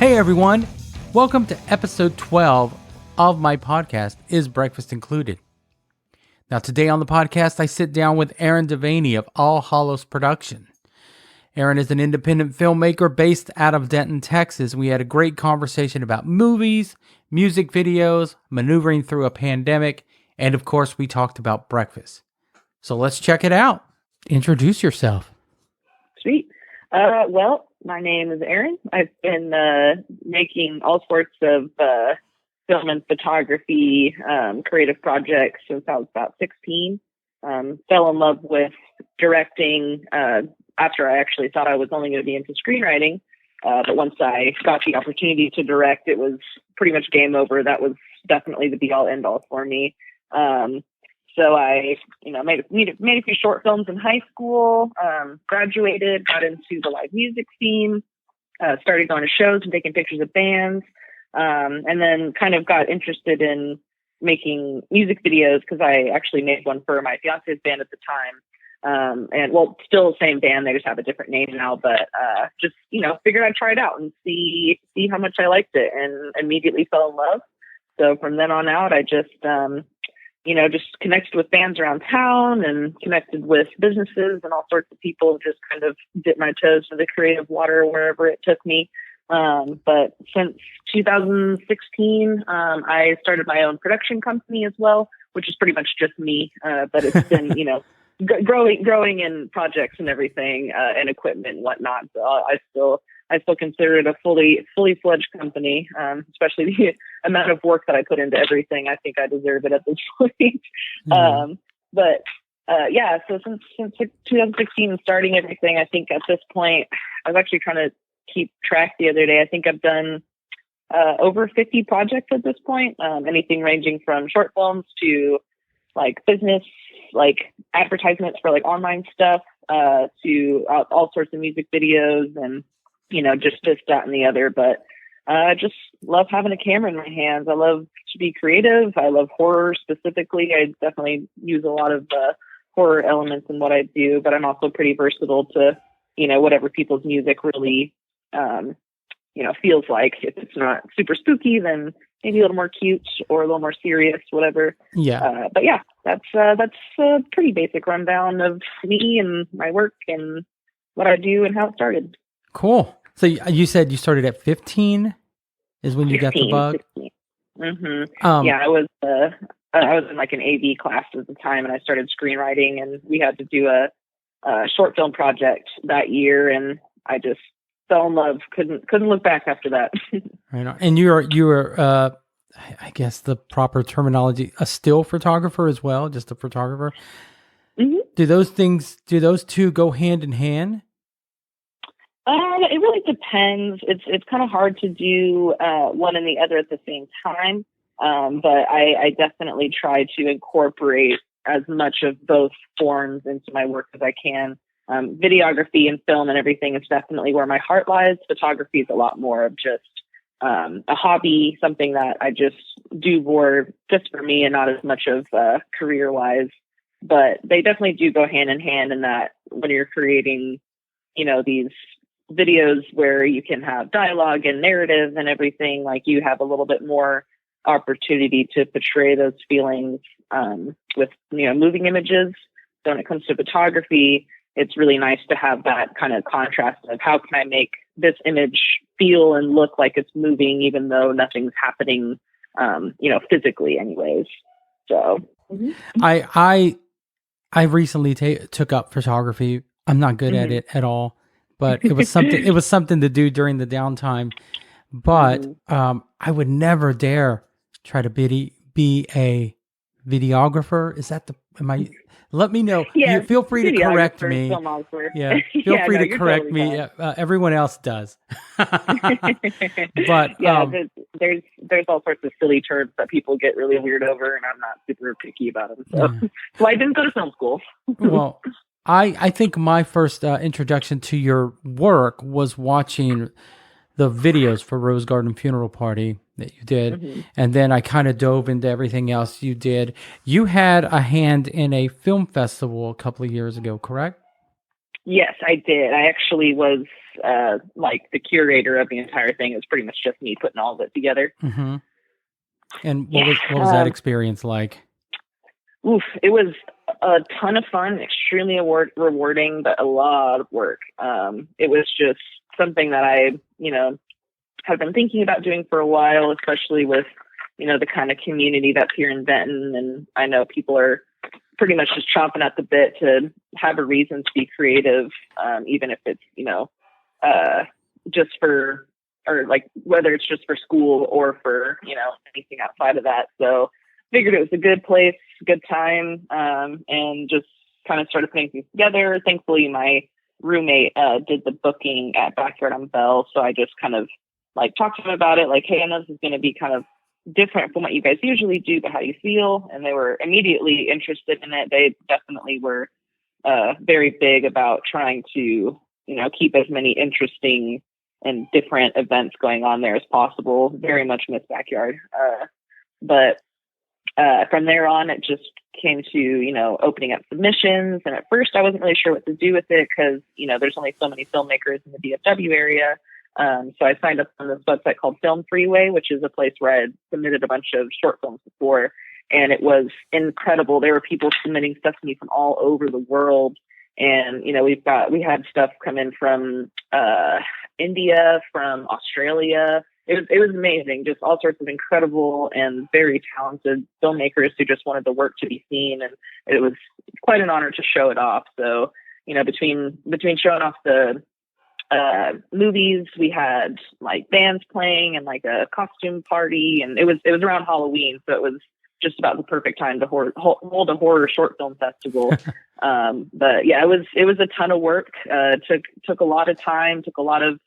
Hey everyone, welcome to episode 12 of my podcast, Is Breakfast Included? Now today on the podcast, I sit down with Erin Devany of Hallows Production. Erin is an independent filmmaker based out of Denton, Texas. We had a great conversation about movies, music videos, maneuvering through a pandemic, and of course we talked about breakfast. So let's check it out. Introduce yourself. Sweet. Well, my name is Erin. I've been making all sorts of film and photography, creative projects since I was about 16. Fell in love with directing after I actually thought I was only going to be into screenwriting. But once I got the opportunity to direct, it was pretty much game over. That was definitely the be-all, end-all for me. So I, made a few short films in high school, graduated, got into the live music scene, started going to shows and taking pictures of bands, and then kind of got interested in making music videos because I actually made one for my fiance's band at the time. Still the same band, they just have a different name now, but just figured I'd try it out and see how much I liked it, and immediately fell in love. So from then on out, I just connected with bands around town and connected with businesses and all sorts of people, just kind of dip my toes in the creative water wherever it took me. But since 2016, I started my own production company as well, which is pretty much just me. But it's been, growing in projects and everything, and equipment and whatnot. So I still consider it a fully fledged company, especially the amount of work that I put into everything. I think I deserve it at this point. Mm-hmm. So since 2016 and starting everything, I think at this point, I was actually trying to keep track the other day. I think I've done over 50 projects at this point, anything ranging from short films to like business, like advertisements for like online stuff, to all sorts of music videos and, just this, that, and the other. But I just love having a camera in my hands. I love to be creative. I love horror specifically. I definitely use a lot of horror elements in what I do, but I'm also pretty versatile to, whatever people's music really, feels like. If it's not super spooky, then maybe a little more cute or a little more serious, whatever. Yeah. But yeah, that's a pretty basic rundown of me and my work and what I do and how it started. Cool. So you said you started at 15 is when you 16, got the bug? 16. Mm-hmm. Yeah, I was in like an AV class at the time, and I started screenwriting, and we had to do a short film project that year, and I just fell in love. Couldn't look back after that. Right on. And you were I guess the proper terminology, a still photographer as well, just a photographer. Mm-hmm. Do those two go hand in hand? It really depends. It's kind of hard to do one and the other at the same time. But I definitely try to incorporate as much of both forms into my work as I can. Videography and film and everything is definitely where my heart lies. Photography is a lot more of just a hobby, something that I just do more just for me and not as much of career-wise. But they definitely do go hand in hand in that when you're creating, these videos where you can have dialogue and narrative and everything, like you have a little bit more opportunity to portray those feelings with moving images. So when it comes to photography, it's really nice to have that kind of contrast of how can I make this image feel and look like it's moving even though nothing's happening physically anyways. So I recently took up photography. I'm not good at it at all, but it was something to do during the downtime. But I would never dare try to be a videographer. Is that let me know. Yeah, Feel free to correct me. Yeah, feel free to correct totally me. Everyone else does. But there's all sorts of silly terms that people get really weird over, and I'm not super picky about them. So I didn't go to film school. Well, I think my first introduction to your work was watching the videos for Rose Garden Funeral Party that you did, and then I kind of dove into everything else you did. You had a hand in a film festival a couple of years ago, correct? Yes, I did. I actually was like the curator of the entire thing. It was pretty much just me putting all of it together. Mm-hmm. And what was that experience like? Oof, it was a ton of fun, extremely rewarding, but a lot of work. It was just something that I, have been thinking about doing for a while, especially with, the kind of community that's here in Benton. And I know people are pretty much just chomping at the bit to have a reason to be creative, even if it's, just for, or like whether it's just for school or for, anything outside of that. So figured it was a good place, good time, and just kind of started putting things together. Thankfully, my roommate did the booking at Backyard on Bell, so I just kind of like talked to him about it, like, hey, I know this is going to be kind of different from what you guys usually do, but how do you feel? And they were immediately interested in it. They definitely were very big about trying to, keep as many interesting and different events going on there as possible. Very much miss Backyard. But from there on, it just came to, opening up submissions. And at first I wasn't really sure what to do with it because, there's only so many filmmakers in the DFW area. So I signed up on this website called Film Freeway, which is a place where I had submitted a bunch of short films before. And it was incredible. There were people submitting stuff to me from all over the world. And, we had stuff come in from India, from Australia. It was amazing. Just all sorts of incredible and very talented filmmakers who just wanted the work to be seen. And it was quite an honor to show it off. So, between showing off the movies, we had like bands playing and like a costume party, and it was around Halloween, so it was just about the perfect time to hold a horror short film festival. But yeah, it was a ton of work. Took a lot of time, took a lot of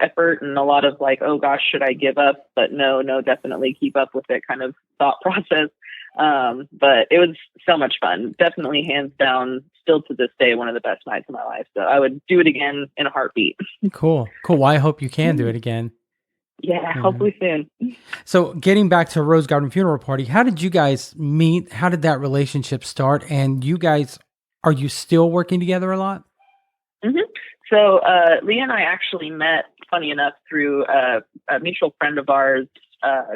effort, and a lot of like, oh gosh, should I give up? But no, definitely keep up with it kind of thought process. But it was so much fun. Definitely hands down, still to this day, one of the best nights of my life. So I would do it again in a heartbeat. Cool. Well, I hope you can do it again. Yeah, hopefully soon. So getting back to Rose Garden Funeral Party, how did you guys meet? How did that relationship start? And you guys, are you still working together a lot? Mm-hmm. So Leah and I actually met, funny enough, through a mutual friend of ours.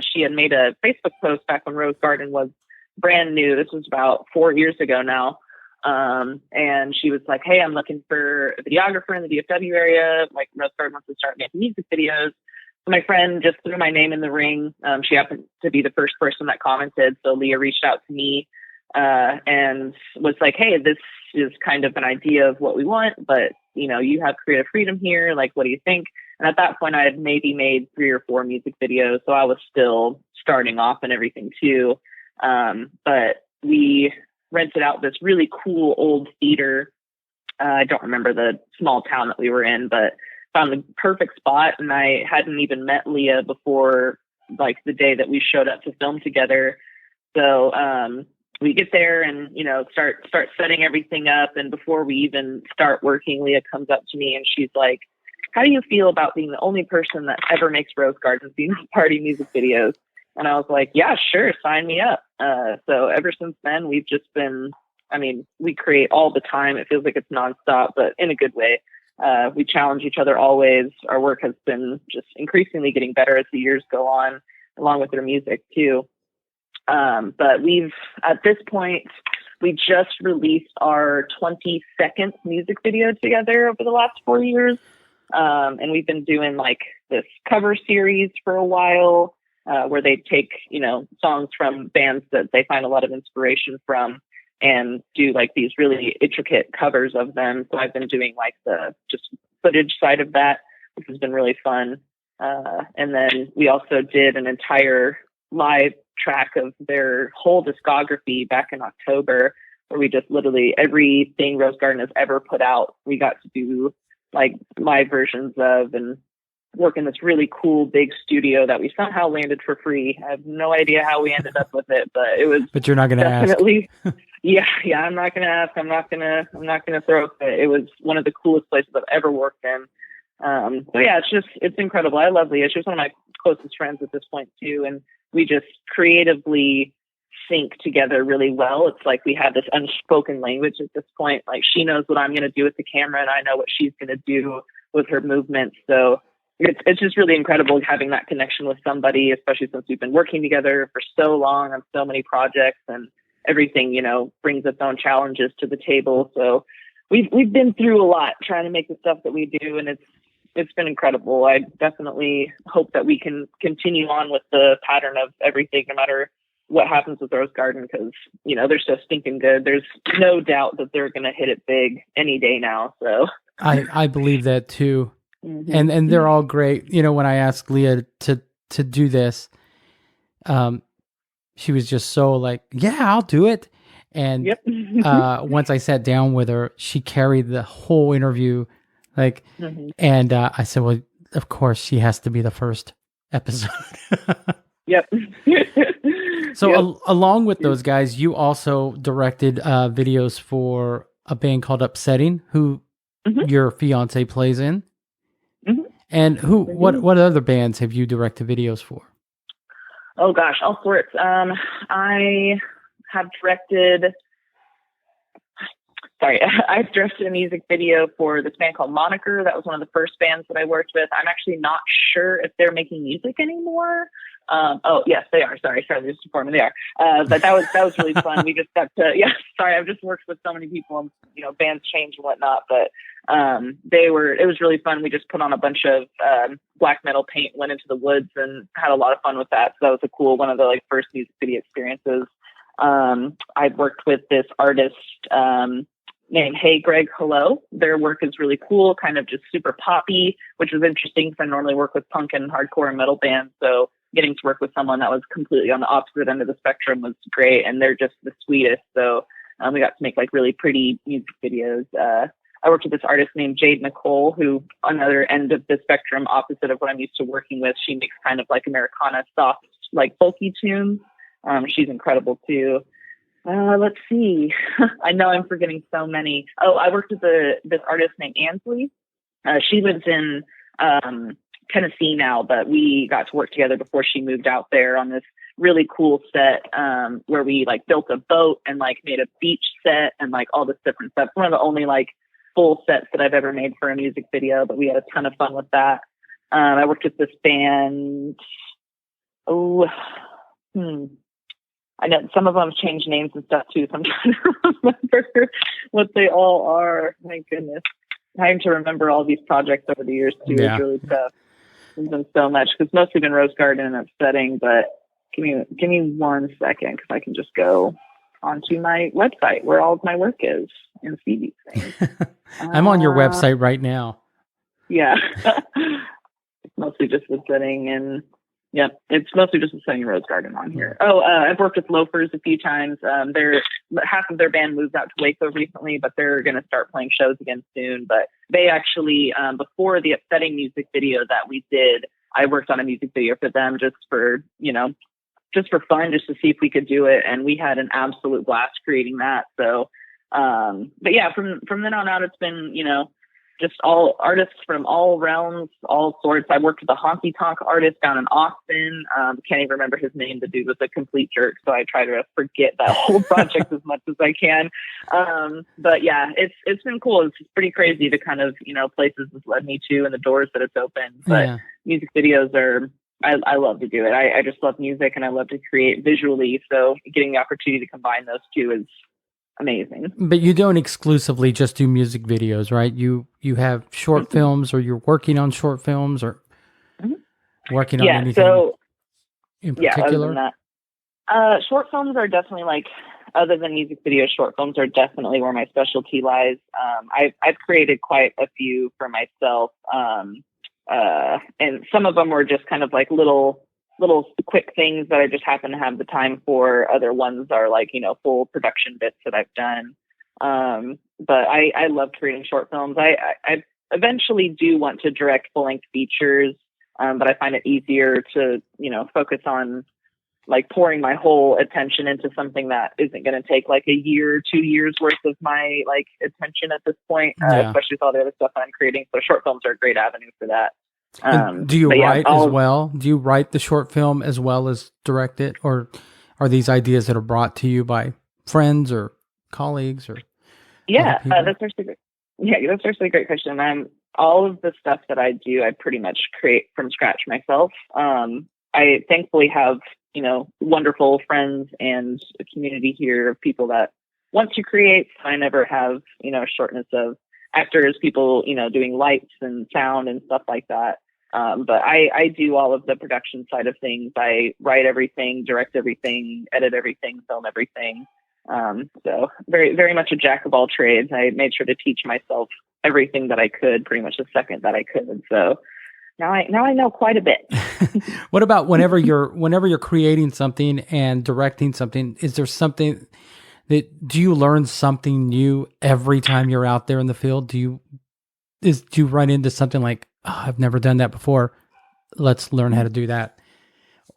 She had made a Facebook post back when Rose Garden was brand new. This was about 4 years ago now. And she was like, hey, I'm looking for a videographer in the DFW area. Like, Rose Garden wants to start making music videos. So my friend just threw my name in the ring. She happened to be the first person that commented. So Leah reached out to me and was like, hey, this is kind of an idea of what we want, but you have creative freedom here. Like, what do you think? And at that point I had maybe made 3 or 4 music videos. So I was still starting off and everything too. But we rented out this really cool old theater. I don't remember the small town that we were in, but found the perfect spot. And I hadn't even met Leah before, like, the day that we showed up to film together. So, we get there and, start setting everything up. And before we even start working, Leah comes up to me and she's like, how do you feel about being the only person that ever makes Rose Garden Funeral Party music videos? And I was like, yeah, sure, sign me up. So ever since then, we've just been, we create all the time. It feels like it's nonstop, but in a good way. We challenge each other always. Our work has been just increasingly getting better as the years go on, along with their music too. But at this point, we just released our 22nd music video together over the last 4 years. And we've been doing like this cover series for a while, where they take, songs from bands that they find a lot of inspiration from and do like these really intricate covers of them. So I've been doing like the just footage side of that, which has been really fun. And then we also did an entire live track of their whole discography back in October, where we just literally everything Rose Garden has ever put out, we got to do like live versions of, and work in this really cool big studio that we somehow landed for free. I have no idea how we ended up with it, but it was. But you're not going to definitely ask. Yeah. I'm not going to ask. I'm not going to throw it. It was one of the coolest places I've ever worked in. So yeah, it's incredible. I love Leah. She was one of my closest friends at this point too, and we just creatively sync together really well. It's like we have this unspoken language at this point. Like, she knows what I'm going to do with the camera, and I know what she's going to do with her movements. So it's just really incredible having that connection with somebody, especially since we've been working together for so long on so many projects, and everything, brings its own challenges to the table. So we've been through a lot trying to make the stuff that we do, and it's been incredible. I definitely hope that we can continue on with the pattern of everything, no matter what happens with Rose Garden, because they're so stinking good. There's no doubt that they're going to hit it big any day now. So I believe that too. Mm-hmm. And they're all great. When I asked Leah to do this, she was just so like, yeah, I'll do it. And yep. Once I sat down with her, she carried the whole interview. And I said, well, of course she has to be the first episode. Yep. So yep. Along with those guys, you also directed videos for a band called Upsetting, who your fiance plays in. And what other bands have you directed videos for? Oh gosh, all sorts. I have directed. I've directed a music video for this band called Moniker. That was one of the first bands that I worked with. I'm actually not sure if they're making music anymore. Oh yes, they are. Sorry, they're just performing. They are. But that was really fun. We just got to. Yeah, sorry, I've just worked with so many people, and bands change and whatnot. But it was really fun. We just put on a bunch of black metal paint, went into the woods, and had a lot of fun with that. So that was one of the first music video experiences. I've worked with this artist named Hey Greg Hello. Their work is really cool, kind of just super poppy, which was interesting because I normally work with punk and hardcore and metal bands. So getting to work with someone that was completely on the opposite end of the spectrum was great, and they're just the sweetest. So we got to make really pretty music videos. I worked with this artist named Jade Nicole, who on the other end of the spectrum, opposite of what I'm used to working with. She makes kind of Americana soft, folky tunes. She's incredible too. Let's see. I know I'm forgetting so many. Oh, I worked with this artist named Ansley. She lives in Tennessee now, but we got to work together before she moved out there on this really cool set where we built a boat and made a beach set and all this different stuff. One of the only full sets that I've ever made for a music video, but we had a ton of fun with that. I worked with this band. I know some of them have changed names and stuff too, so I'm trying to remember what they all are. My goodness. Having to remember all these projects over the years too is really tough. There's been so much, because mostly been Rose Garden and Upsetting, but give me 1 second, because I can just go onto my website where all of my work is and see these things. I'm on your website right now. Yeah. It's mostly just Upsetting and yeah, it's mostly just Upsetting Rose Garden on here. Oh, I've worked with Loafers a few times. Half of their band moved out to Waco recently, but they're going to start playing shows again soon. But they actually, before the Upsetting music video that we did, I worked on a music video for them just for fun, just to see if we could do it. And we had an absolute blast creating that. So, but yeah, from then on out, it's been, just all artists from all realms, all sorts. I worked with a honky tonk artist down in Austin. Can't even remember his name. The dude was a complete jerk, so I try to forget that whole project as much as I can. But yeah, it's been cool. It's pretty crazy the kind of places it's led me to and the doors that it's opened. But music videos are. I love to do it. I just love music and I love to create visually. So getting the opportunity to combine those two is amazing. But you don't exclusively just do music videos, right? You have short films, or you're working on short films, or working on anything in particular? Other than that. Short films are definitely other than music videos, short films are definitely where my specialty lies. I've created quite a few for myself. And some of them were just kind of little quick things that I just happen to have the time for. Other ones are full production bits that I've done. But I love creating short films. I eventually do want to direct full length features. But I find it easier to, focus on pouring my whole attention into something that isn't going to take a year, 2 years worth of my attention at this point, especially with all the other stuff I'm creating. So short films are a great avenue for that. Do you write as well? Do you write the short film as well as direct it, or are these ideas that are brought to you by friends or colleagues or? That's actually great. Yeah, that's actually a great question. all of the stuff that I do, I pretty much create from scratch myself. I thankfully have, wonderful friends and a community here of people that want to create. I never have, a shortness of actors, people, doing lights and sound and stuff like that. But I do all of the production side of things. I write everything, direct everything, edit everything, film everything. So very, very much a jack of all trades. I made sure to teach myself everything that I could pretty much the second that I could. So now I know quite a bit. What about whenever you're creating something and directing something, is there something do you learn something new every time you're out there in the field? Do you run into something like, oh, I've never done that before, let's learn how to do that?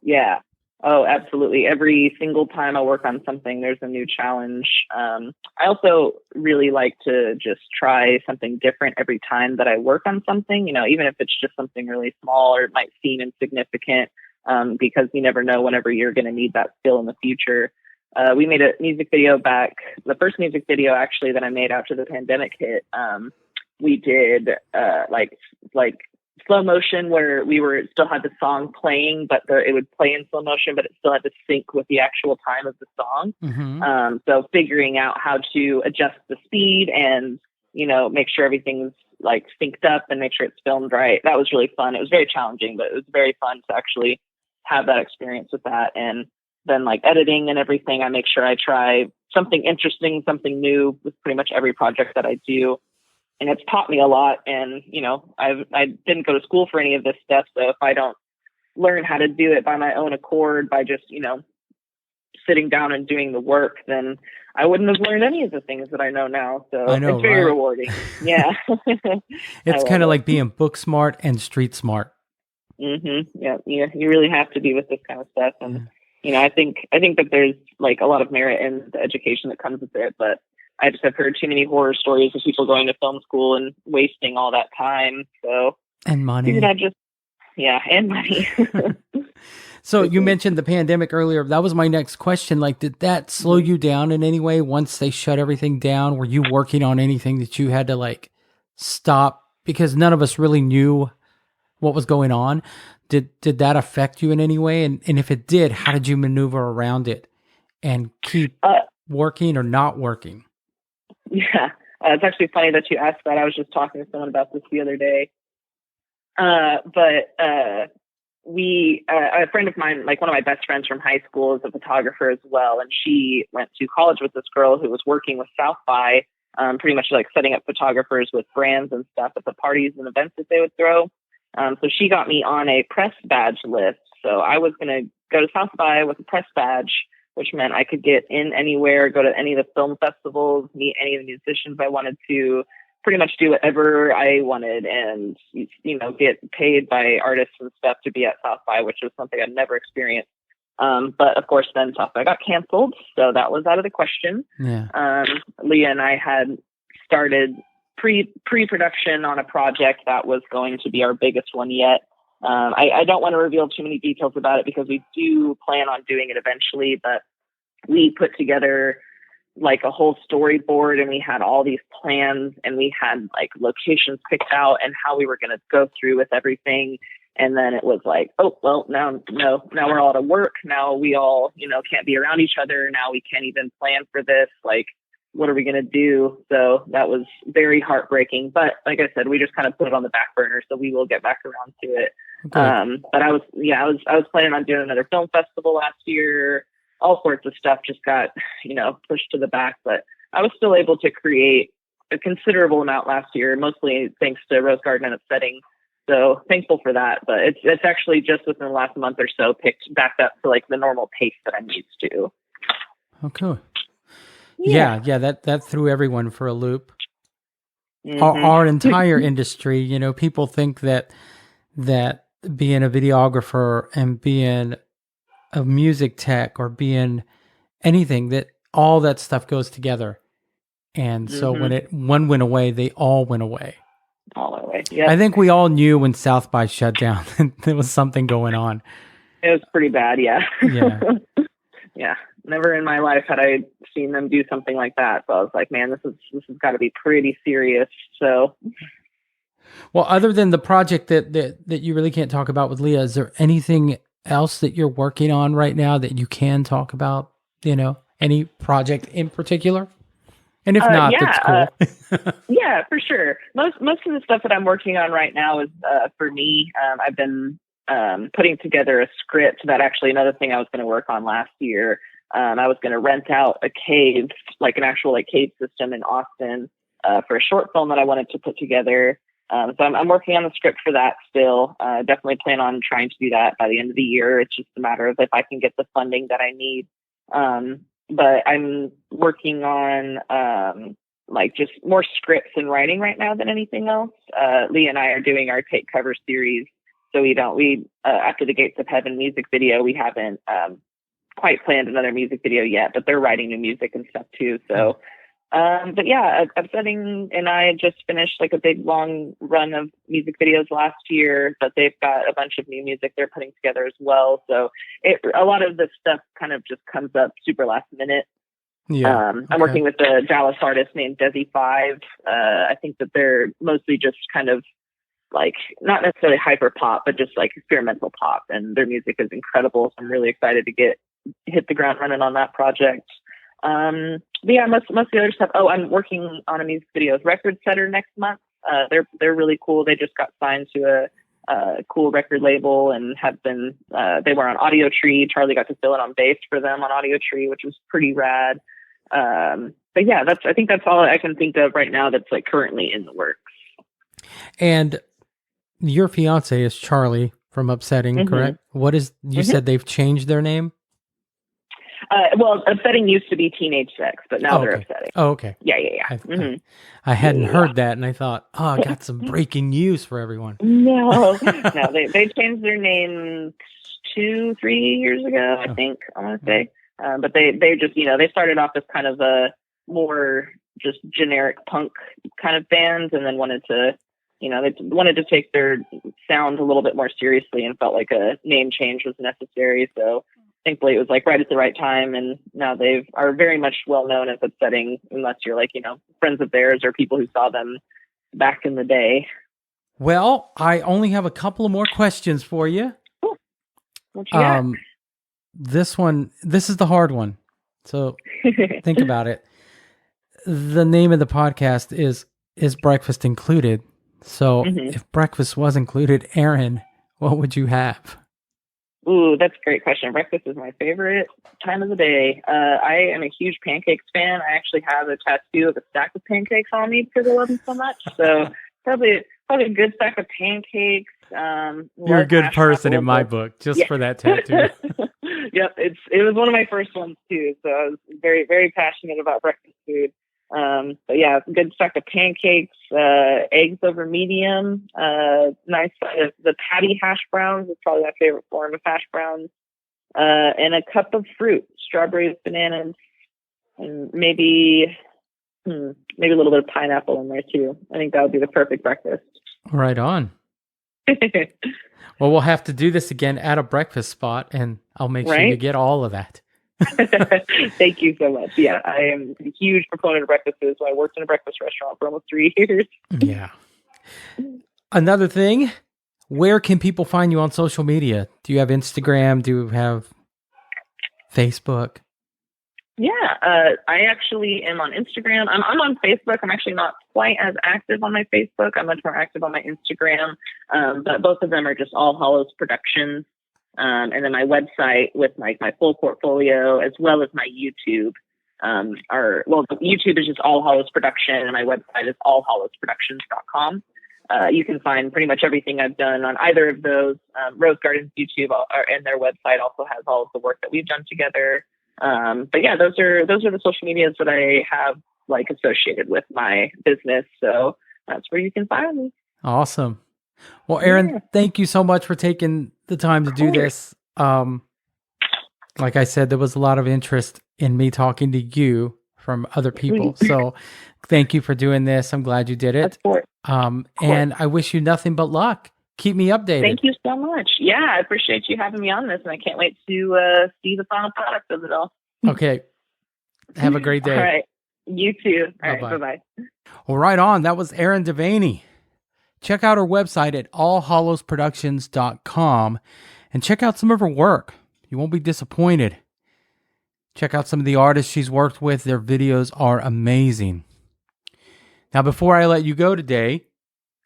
Yeah. Oh, absolutely. Every single time I work on something, there's a new challenge. I also really like to just try something different every time that I work on something, even if it's just something really small or it might seem insignificant, because you never know whenever you're going to need that skill in the future. We made a music video the first music video actually that I made after the pandemic hit. We did like slow motion where still had the song playing, but it would play in slow motion, but it still had to sync with the actual time of the song. Mm-hmm. So figuring out how to adjust the speed and, make sure everything's like synced up and make sure it's filmed right. That was really fun. It was very challenging, but it was very fun to actually have that experience with that. And then like editing and everything, I make sure I try something interesting, something new with pretty much every project that I do. And it's taught me a lot. And, I didn't go to school for any of this stuff. So if I don't learn how to do it by my own accord, by just, sitting down and doing the work, then I wouldn't have learned any of the things that I know now. So I know, it's very right? rewarding. Yeah. It's kind of like being book smart and street smart. Mm-hmm. Yeah. You really have to be with this kind of stuff. And, I think that there's like a lot of merit in the education that comes with it, but I just have heard too many horror stories of people going to film school and wasting all that time. So and money. And money. So you mentioned the pandemic earlier. That was my next question. Like, did that slow you down in any way once they shut everything down? Were you working on anything that you had to like stop because none of us really knew what was going on? Did that affect you in any way? And if it did, how did you maneuver around it and keep working or not working? Yeah. It's actually funny that you asked that. I was just talking to someone about this the other day. But a friend of mine, like one of my best friends from high school, is a photographer as well. And she went to college with this girl who was working with South by, pretty much like setting up photographers with brands and stuff at the parties and events that they would throw. So she got me on a press badge list. So I was going to go to South by with a press badge, which meant I could get in anywhere, go to any of the film festivals, meet any of the musicians I wanted to, pretty much do whatever I wanted and, get paid by artists and stuff to be at South by, which was something I'd never experienced. But of course, then South by got canceled. So that was out of the question. Yeah. Leah and I had started pre-production on a project that was going to be our biggest one yet. I don't want to reveal too many details about it because we do plan on doing it eventually, but we put together like a whole storyboard and we had all these plans and we had like locations picked out and how we were going to go through with everything. And then it was like, oh, well, now we're all out of work. Now we all, can't be around each other. Now we can't even plan for this. Like, what are we going to do? So that was very heartbreaking. But like I said, we just kind of put it on the back burner. So we will get back around to it. Okay. But I was planning on doing another film festival last year. All sorts of stuff just got, pushed to the back, but I was still able to create a considerable amount last year, mostly thanks to Rose Garden and its setting. So thankful for that. But it's actually just within the last month or so picked back up to like the normal pace that I'm used to. Okay. Yeah. That threw everyone for a loop. Mm-hmm. Our entire industry, people think that being a videographer and being a music tech or being anything, that all that stuff goes together. And so when one went away, they all went away. All the way. Yeah. I think we all knew when South by shut down there was something going on. It was pretty bad. Yeah. Yeah. Yeah. Never in my life had I seen them do something like that. So I was like, man, this has got to be pretty serious. So Well, other than the project that you really can't talk about with Leah, is there anything else that you're working on right now that you can talk about? Any project in particular? And if not, that's cool. Yeah, for sure. Most of the stuff that I'm working on right now is for me. I've been putting together a script. That actually another thing I was going to work on last year. I was going to rent out a cave, like an actual cave system in Austin, for a short film that I wanted to put together. So I'm working on the script for that still. Definitely plan on trying to do that by the end of the year. It's just a matter of if I can get the funding that I need. But I'm working on just more scripts and writing right now than anything else. Lee and I are doing our Take Cover series. So we after the Gates of Heaven music video, we haven't quite planned another music video yet, but they're writing new music and stuff too. So, but yeah, Upsetting and I just finished a big long run of music videos last year, but they've got a bunch of new music they're putting together as well. So a lot of this stuff kind of just comes up super last minute. Yeah. I'm working with a Dallas artist named Desi 5. I think that they're mostly just kind of not necessarily hyper pop, but just experimental pop, and their music is incredible. So I'm really excited to hit the ground running on that project. But yeah, most of the other stuff. Oh, I'm working on a music video with Record Setter next month. They're really cool. They just got signed to a cool record label and have been. They were on Audio Tree. Charlie got to fill in on bass for them on Audio Tree, which was pretty rad. But yeah, I think that's all I can think of right now that's currently in the works. And your fiance is Charlie from Upsetting, correct? What is you said they've changed their name? Well, Upsetting used to be Teenage Sex, but now they're Upsetting. Oh, okay. Yeah. I hadn't heard that, and I thought, I got some breaking news for everyone. No, they changed their name 2-3 years ago, I think, I want to say. But they just, they started off as kind of a more just generic punk kind of band, and then wanted to, they wanted to take their sound a little bit more seriously and felt like a name change was necessary. So thankfully it was right at the right time. And now they are very much well known as Upsetting, unless you're friends of theirs or people who saw them back in the day. Well, I only have a couple of more questions for you. Cool. What you got? This is the hard one. So think about it. The name of the podcast is Breakfast Included. So if breakfast was included, Erin, what would you have? Ooh, that's a great question. Breakfast is my favorite time of the day. I am a huge pancakes fan. I actually have a tattoo of a stack of pancakes on me because I love them so much. So probably a good stack of pancakes. You're a good person in my book, just for that tattoo. Yep, it was one of my first ones too. So I was very, very passionate about breakfast food. But yeah, good stack of pancakes, eggs over medium, nice the patty hash browns is probably my favorite form of hash browns, and a cup of fruit, strawberries, bananas, and maybe a little bit of pineapple in there too. I think that would be the perfect breakfast. Right on. Well, we'll have to do this again at a breakfast spot, and I'll make sure you get all of that. Thank you so much. Yeah, I am a huge proponent of breakfast food, so I worked in a breakfast restaurant for almost 3 years. Yeah. Another thing, where can people find you on social media? Do you have Instagram? Do you have Facebook? Yeah, I actually am on Instagram. I'm on Facebook. I'm actually not quite as active on my Facebook. I'm much more active on my Instagram. But both of them are just All Hallows Productions. And then my website with my full portfolio, as well as my YouTube, YouTube is just All Hallows Production, and my website is allhallowsproductions.com. You can find pretty much everything I've done on either of those. Rose Garden's YouTube and their website also has all of the work that we've done together. But yeah, those are the social medias that I have associated with my business. So that's where you can find me. Awesome. Well, Erin, thank you so much for taking the time to do this. Like I said, there was a lot of interest in me talking to you from other people. So thank you for doing this. I'm glad you did it. And I wish you nothing but luck. Keep me updated. Thank you so much. Yeah, I appreciate you having me on this, and I can't wait to see the final product of it all. Okay. Have a great day. All right. You too. All right. Bye-bye. Well, right on. That was Erin Devany. check out her website at allhallowsproductions.com and check out some of her work. You won't be disappointed. Check out some of the artists she's worked with. Their videos are amazing. Now, before I let you go today,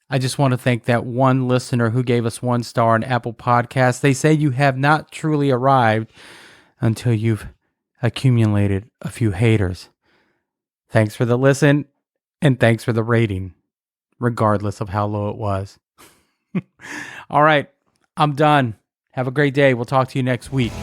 I just want to thank that one listener who gave us 1 star on Apple Podcasts. They say you have not truly arrived until you've accumulated a few haters. Thanks for the listen, and thanks for the rating, regardless of how low it was. All right, I'm done. Have a great day. We'll talk to you next week.